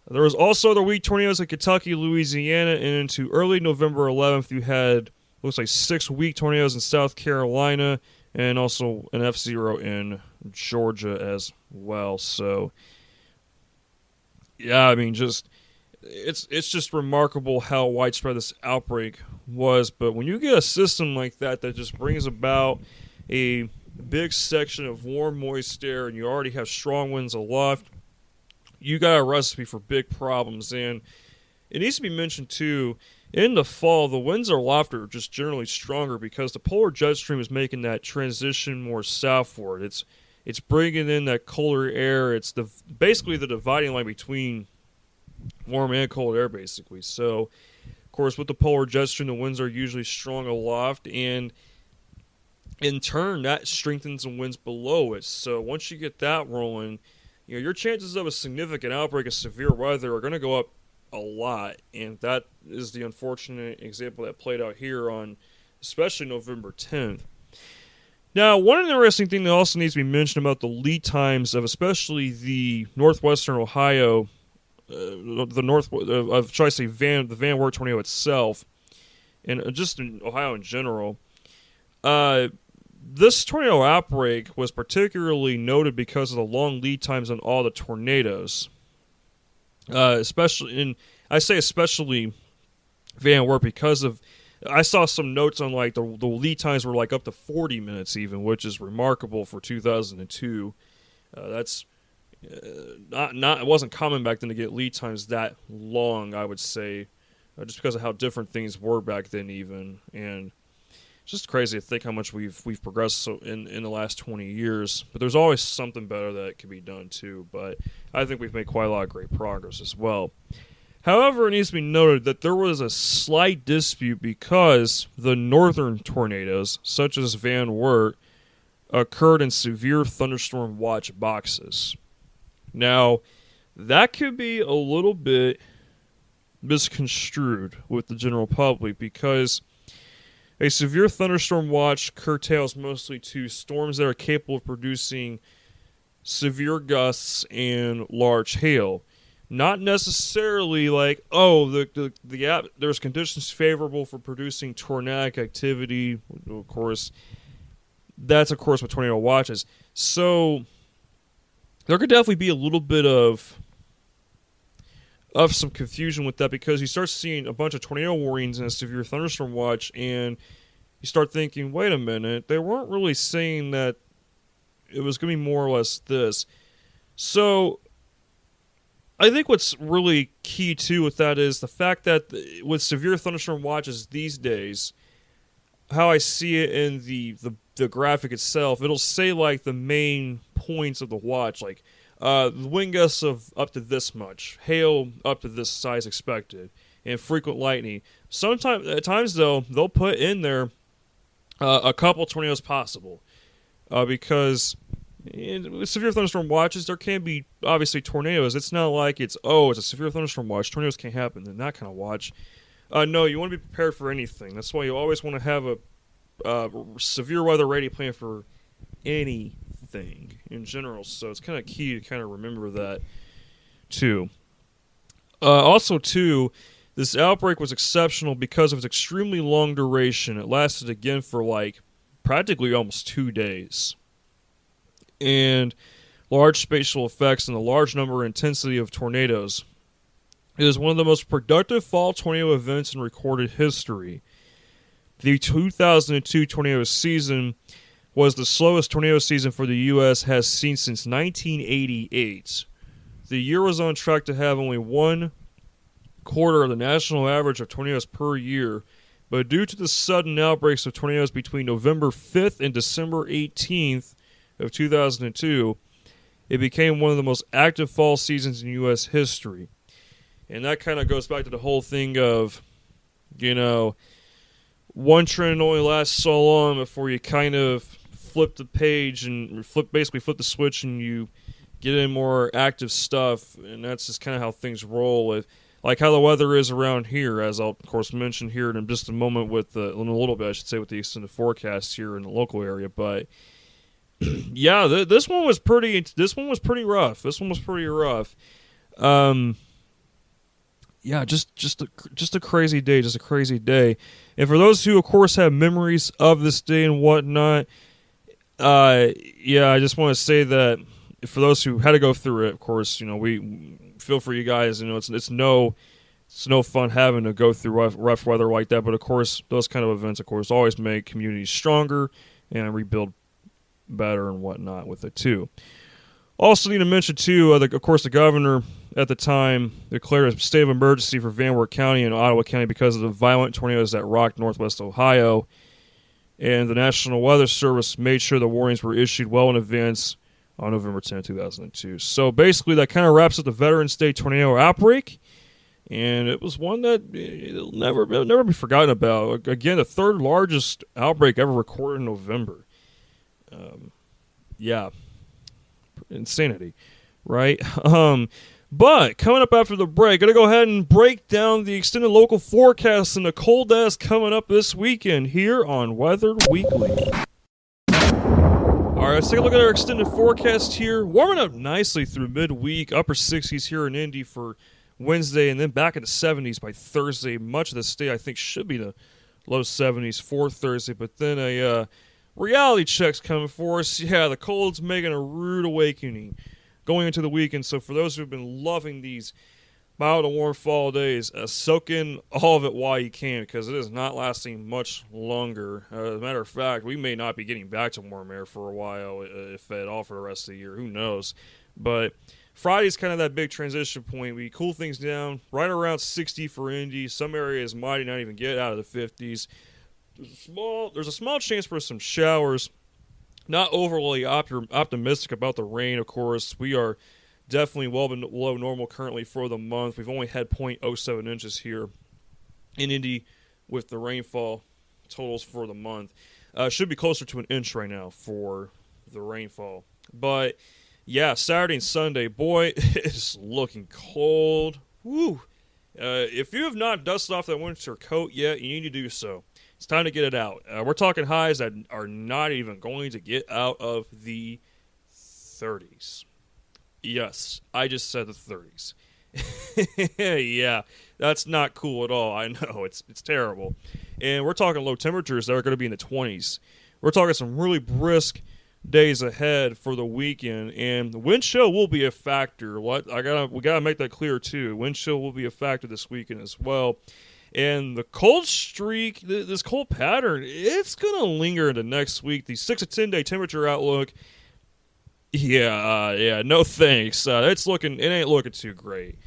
There was also other weak tornadoes in Kentucky, Louisiana, and into early November 11th, you had looks like 6 weak tornadoes in South Carolina, and also an F0 in Georgia as well. So, yeah, I mean, it's just remarkable how widespread this outbreak was. But when you get a system like that just brings about a big section of warm, moist air, and you already have strong winds aloft, you got a recipe for big problems. And it needs to be mentioned, too, in the fall, the winds aloft are just generally stronger because the polar jet stream is making that transition more southward. It's bringing in that colder air. It's basically the dividing line between warm and cold air, basically. So, of course, with the polar jet stream, the winds are usually strong aloft, and in turn, that strengthens the winds below it. So once you get that rolling, your chances of a significant outbreak of severe weather are going to go up a lot, and that is the unfortunate example that played out here on especially November 10th. Now, one interesting thing that also needs to be mentioned about the lead times of especially the northwestern Ohio, the Van Wert tornado itself, and just in Ohio in general, this tornado outbreak was particularly noted because of the long lead times on all the tornadoes. Especially Van Wert, because of, I saw some notes on like the lead times were like up to 40 minutes even, which is remarkable for 2002. That's not it wasn't common back then to get lead times that long, I would say, just because of how different things were back then even. And it's just crazy to think how much we've progressed in the last 20 years. But there's always something better that can be done too. But I think we've made quite a lot of great progress as well. However, it needs to be noted that there was a slight dispute because the northern tornadoes, such as Van Wert, occurred in severe thunderstorm watch boxes. Now, that could be a little bit misconstrued with the general public because a severe thunderstorm watch curtails mostly to storms that are capable of producing severe gusts and large hail. Not necessarily like, there's conditions favorable for producing tornadic activity. Of course, that's what tornado watches. So there could definitely be a little bit of some confusion with that because you start seeing a bunch of tornado warnings in a severe thunderstorm watch, and you start thinking, wait a minute, they weren't really saying that it was going to be more or less this. So I think what's really key, too, with that is the fact that with severe thunderstorm watches these days, how I see it in the graphic itself, it'll say, like, the main points of the watch, like, the wind gusts of up to this much, hail up to this size expected, and frequent lightning. At times, though, they'll put in there a couple tornadoes possible, because with severe thunderstorm watches, there can be, obviously, tornadoes. It's not like it's a severe thunderstorm watch, tornadoes can't happen in that kind of watch. No, you want to be prepared for anything. That's why you always want to have a severe weather ready plan for anything in general. So it's kind of key to kind of remember that, too. Also, too, this outbreak was exceptional because of its extremely long duration. It lasted, again, for, like, practically almost 2 days. And large spatial effects and the large number and intensity of tornadoes. It is one of the most productive fall tornado events in recorded history. The 2002 tornado season was the slowest tornado season for the U.S. has seen since 1988. The year was on track to have only 1/4 of the national average of tornadoes per year, but due to the sudden outbreaks of tornadoes between November 5th and December 18th of 2002, it became one of the most active fall seasons in U.S. history. And that kind of goes back to the whole thing of, one trend only lasts so long before you kind of flip the page and basically flip the switch and you get in more active stuff. And that's just kind of how things roll. Like how the weather is around here, as I'll, of course, mention here in just a moment in a little bit, I should say, with the extended forecast here in the local area. But yeah, this one was pretty rough. Yeah, just a crazy day. And for those who, of course, have memories of this day and whatnot, I just want to say that for those who had to go through it, of course, we feel for you guys. It's no fun having to go through rough weather like that. But of course, those kind of events, of course, always make communities stronger and rebuild better and whatnot with it too. Also need to mention too, of course, the governor at the time declared a state of emergency for Van Wert County and Ottawa County because of the violent tornadoes that rocked northwest Ohio. And the National Weather Service made sure the warnings were issued well in advance on November 10, 2002. So basically, that kind of wraps up the Veterans Day tornado outbreak. And it was one that it'll never be forgotten about. Again, the third largest outbreak ever recorded in November. Insanity, right? But coming up after the break, going to go ahead and break down the extended local forecast and the cold ass coming up this weekend here on Weather Weekly. All right, let's take a look at our extended forecast here. Warming up nicely through midweek, upper 60s here in Indy for Wednesday, and then back in the 70s by Thursday. Much of the state, I think, should be the low 70s for Thursday, but then a reality check's coming for us. Yeah, the cold's making a rude awakening going into the weekend. So for those who've been loving these mild and warm fall days, soak in all of it while you can, because it is not lasting much longer. As a matter of fact, we may not be getting back to warm air for a while, if at all, for the rest of the year. Who knows? But Friday's kind of that big transition point. We cool things down right around 60 for Indy. Some areas might not even get out of the 50s. There's a small chance for some showers. Not overly optimistic about the rain, of course. We are definitely well below normal currently for the month. We've only had 0.07 inches here in Indy with the rainfall totals for the month. Should be closer to an inch right now for the rainfall. But yeah, Saturday and Sunday, boy, it's looking cold. Woo! If you have not dusted off that winter coat yet, you need to do so. It's time to get it out. We're talking highs that are not even going to get out of the 30s. Yes, I just said the 30s. Yeah, that's not cool at all. I know, it's terrible. And we're talking low temperatures that are going to be in the 20s. We're talking some really brisk days ahead for the weekend, and the wind chill will be a factor. We gotta make that clear too. Wind chill will be a factor this weekend as well. And the cold streak, this cold pattern, it's going to linger into next week. The 6 to 10 day temperature outlook, no thanks. It ain't looking too great.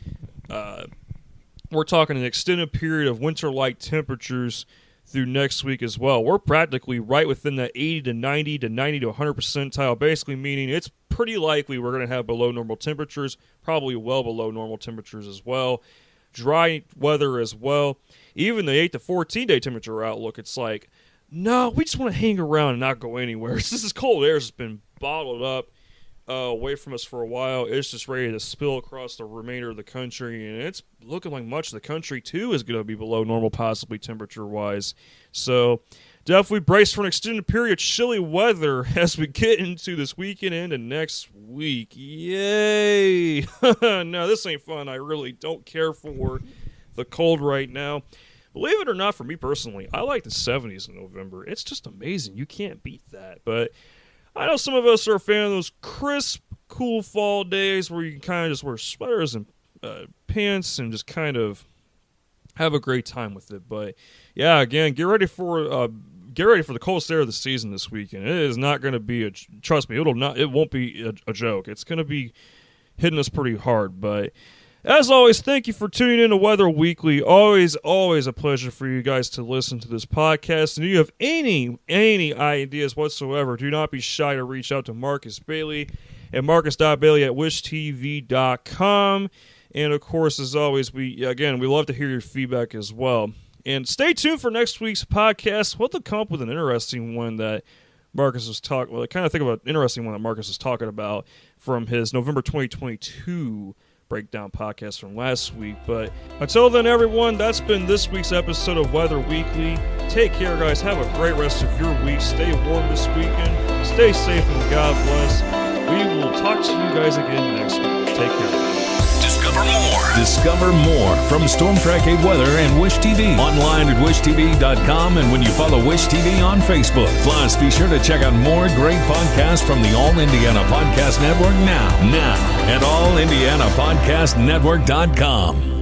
We're talking an extended period of winter-like temperatures through next week as well. We're practically right within that 80 to 90 to 90 to 100 percentile, basically meaning it's pretty likely we're going to have below normal temperatures, probably well below normal temperatures as well. Dry weather as well. Even the 8 to 14 day temperature outlook, it's like, no, we just want to hang around and not go anywhere. This cold air has been bottled up away from us for a while. It's just ready to spill across the remainder of the country, and it's looking like much of the country too is going to be below normal, possibly temperature-wise. So definitely brace for an extended period of chilly weather as we get into this weekend and next week. Yay! No, this ain't fun. I really don't care for the cold right now. Believe it or not, for me personally, I like the 70s in November. It's just amazing. You can't beat that. But I know some of us are a fan of those crisp, cool fall days where you can kind of just wear sweaters and pants and just kind of have a great time with it. But yeah, again, get ready for get ready for the coldest air of the season this weekend. It is not going to be trust me, it won't be a joke. It's going to be hitting us pretty hard. But as always, thank you for tuning in to Weather Weekly. Always a pleasure for you guys to listen to this podcast. And if you have any ideas whatsoever, do not be shy to reach out to Marcus Bailey at marcus.bailey@wishtv.com. And of course, as always, we love to hear your feedback as well. And stay tuned for next week's podcast. We'll have to come up with an interesting one that Marcus was talking. Well, I kind of think about an interesting one that Marcus was talking about from his November 2022 breakdown podcast from last week. But until then, everyone, that's been this week's episode of Weather Weekly. Take care, guys. Have a great rest of your week. Stay warm this weekend. Stay safe, and God bless. We will talk to you guys again next week. Take care. Discover more from Storm Track 8 Weather and Wish TV. Online at wishtv.com and when you follow Wish TV on Facebook. Plus, be sure to check out more great podcasts from the All Indiana Podcast Network now at allindianapodcastnetwork.com.